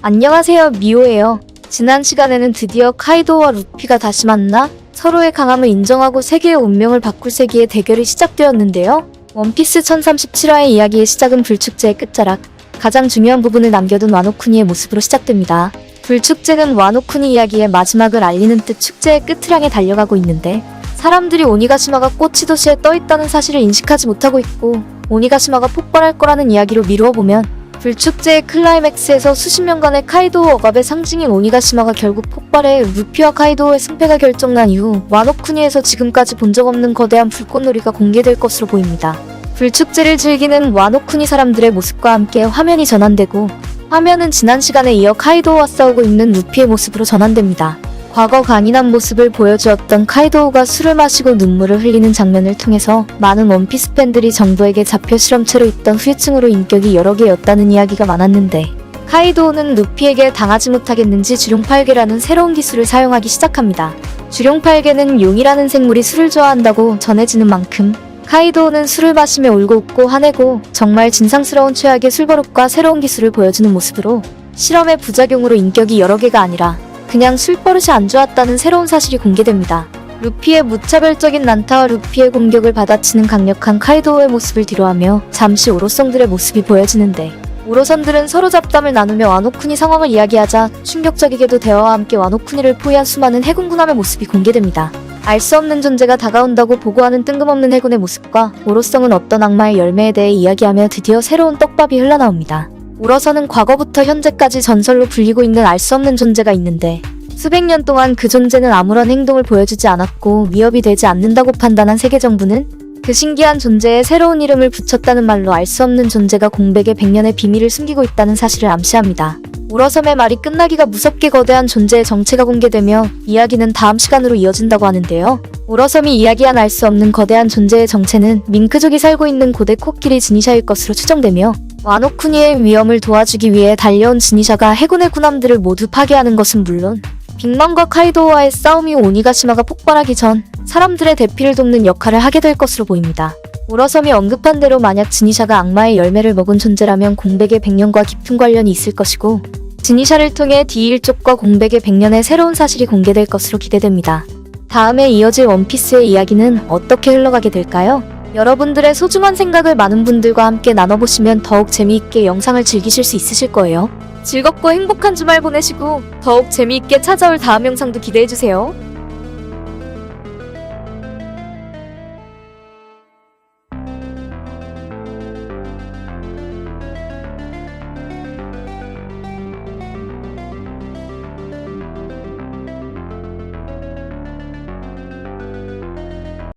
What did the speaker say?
안녕하세요, 미호예요. 지난 시간에는 드디어 카이도와 루피가 다시 만나 서로의 강함을 인정하고 세계의 운명을 바꿀 세기의 대결이 시작되었는데요. 원피스 1037화의 이야기의 시작은 불축제의 끝자락, 가장 중요한 부분을 남겨둔 와노쿠니의 모습으로 시작됩니다. 불축제는 와노쿠니 이야기의 마지막을 알리는 듯 축제의 끝을 향해 달려가고 있는데, 사람들이 오니가시마가 꼬치 도시에 떠있다는 사실을 인식하지 못하고 있고, 오니가시마가 폭발할 거라는 이야기로 미루어 보면 불축제의 클라이맥스에서 수십 년간의 카이도우 억압의 상징인 오니가시마가 결국 폭발해 루피와 카이도우의 승패가 결정난 이후 와노쿠니에서 지금까지 본 적 없는 거대한 불꽃놀이가 공개될 것으로 보입니다. 불축제를 즐기는 와노쿠니 사람들의 모습과 함께 화면이 전환되고, 화면은 지난 시간에 이어 카이도우와 싸우고 있는 루피의 모습으로 전환됩니다. 과거 강인한 모습을 보여주었던 카이도우가 술을 마시고 눈물을 흘리는 장면을 통해서 많은 원피스 팬들이 정부에게 잡혀 실험체로 있던 후유증으로 인격이 여러 개였다는 이야기가 많았는데, 카이도우는 루피에게 당하지 못하겠는지 주룡팔개라는 새로운 기술을 사용하기 시작합니다. 주룡팔개는 용이라는 생물이 술을 좋아한다고 전해지는 만큼 카이도우는 술을 마시며 울고 웃고 화내고 정말 진상스러운 최악의 술버릇과 새로운 기술을 보여주는 모습으로 실험의 부작용으로 인격이 여러 개가 아니라 그냥 술버릇이 안 좋았다는 새로운 사실이 공개됩니다. 루피의 무차별적인 난타와 루피의 공격을 받아치는 강력한 카이도우의 모습을 뒤로하며 잠시 오로성들의 모습이 보여지는데, 오로선들은 서로 잡담을 나누며 와노쿠니 상황을 이야기하자 충격적이게도 대화와 함께 와노쿠니를 포위한 수많은 해군 군함의 모습이 공개됩니다. 알 수 없는 존재가 다가온다고 보고하는 뜬금없는 해군의 모습과 오로성은 어떤 악마의 열매에 대해 이야기하며 드디어 새로운 떡밥이 흘러나옵니다. 오로선은 과거부터 현재까지 전설로 불리고 있는 알 수 없는 존재가 있는데, 수백 년 동안 그 존재는 아무런 행동을 보여주지 않았고 위협이 되지 않는다고 판단한 세계정부는 그 신기한 존재에 새로운 이름을 붙였다는 말로 알 수 없는 존재가 공백의 100년의 비밀을 숨기고 있다는 사실을 암시합니다. 오로섬의 말이 끝나기가 무섭게 거대한 존재의 정체가 공개되며 이야기는 다음 시간으로 이어진다고 하는데요. 오로섬이 이야기한 알 수 없는 거대한 존재의 정체는 밍크족이 살고 있는 고대 코끼리 지니샤일 것으로 추정되며, 와노쿠니의 위험을 도와주기 위해 달려온 지니샤가 해군의 군함들을 모두 파괴하는 것은 물론 빅맘과 카이도우와의 싸움이 오니가시마가 폭발하기 전 사람들의 대피를 돕는 역할을 하게 될 것으로 보입니다. 오로섬이 언급한 대로 만약 지니샤가 악마의 열매를 먹은 존재라면 공백의 100년과 깊은 관련이 있을 것이고, 지니샤를 통해 D1족과 공백의 100년의 새로운 사실이 공개될 것으로 기대됩니다. 다음에 이어질 원피스의 이야기는 어떻게 흘러가게 될까요? 여러분들의 소중한 생각을 많은 분들과 함께 나눠보시면 더욱 재미있게 영상을 즐기실 수 있으실 거예요. 즐겁고 행복한 주말 보내시고 더욱 재미있게 찾아올 다음 영상도 기대해주세요.